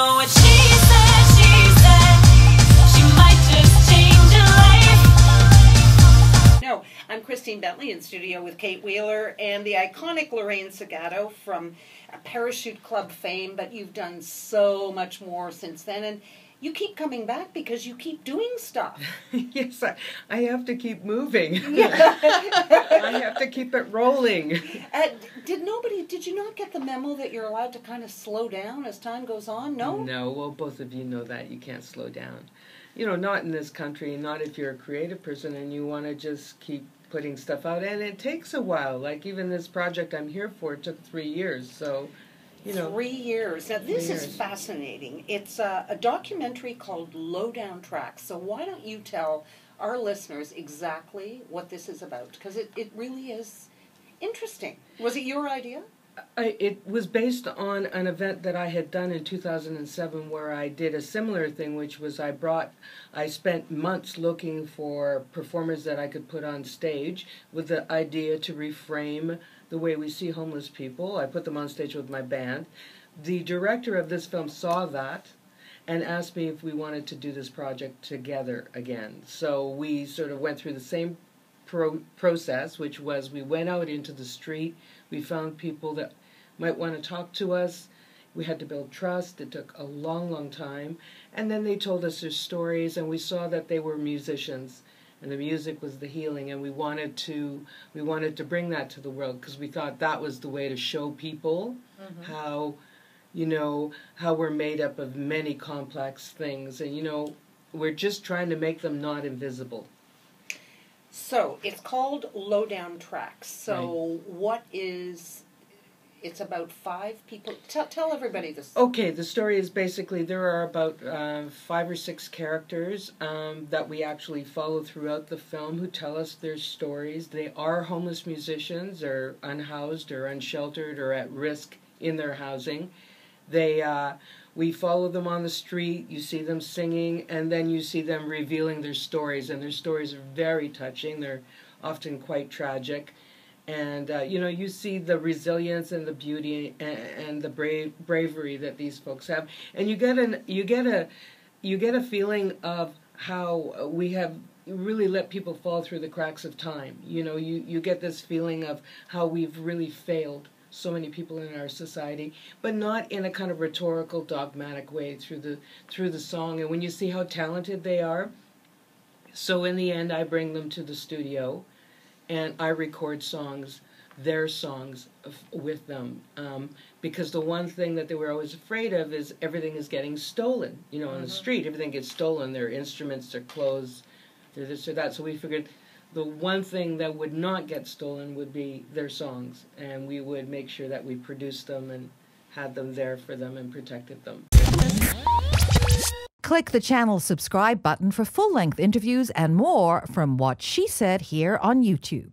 know what she said, she might just change your life. No, I'm Christine Bentley in studio with Kate Wheeler and the iconic Lorraine Segato from Parachute Club fame, but you've done so much more since then, and you keep coming back because you keep doing stuff. Yes, I have to keep moving. I have to keep it rolling. Did you not get the memo that you're allowed to kind of slow down as time goes on? No? No, well, both of you know that. You can't slow down. You know, not in this country, not if you're a creative person and you want to just keep putting stuff out. And it takes a while. Like, even this project I'm here for, it took 3 years, so... You know, 3 years. Now, this is fascinating. It's a documentary called Lowdown Tracks. So why don't you tell our listeners exactly what this is about? Because it really is interesting. Was it your idea? It was based on an event that I had done in 2007 where I did a similar thing, which was I spent months looking for performers that I could put on stage with the idea to reframe the way we see homeless people. I put them on stage with my band. The director of this film saw that and asked me if we wanted to do this project together again. So we sort of went through the same process, which was we went out into the street, we found people that might want to talk to us, we had to build trust. It took a long, long time, and then they told us their stories, and we saw that they were musicians, and the music was the healing, and we wanted to bring that to the world because we thought that was the way to show people how, you know, how we're made up of many complex things, and, you know, we're just trying to make them not invisible. So, it's called Lowdown Tracks. So, it's about 5 people. Tell everybody this. Okay, the story is basically there are about 5 or 6 characters that we actually follow throughout the film who tell us their stories. They are homeless musicians or unhoused or unsheltered or at risk in their housing. We follow them on the street, you see them singing, and then you see them revealing their stories, and their stories are very touching. They're often quite tragic. And, you know, you see the resilience and the beauty and the bravery that these folks have. And you get a feeling of how we have really let people fall through the cracks of time. You know, you get this feeling of how we've really failed so many people in our society, but not in a kind of rhetorical, dogmatic way through the song. And when you see how talented they are, so in the end I bring them to the studio and I record songs, their songs with them, because the one thing that they were always afraid of is everything is getting stolen. You know, on the street, everything gets stolen, their instruments, their clothes, their this or that. So we figured the one thing that would not get stolen would be their songs, and we would make sure that we produced them and had them there for them and protected them. Click the channel subscribe button for full-length interviews and more from What She Said here on YouTube.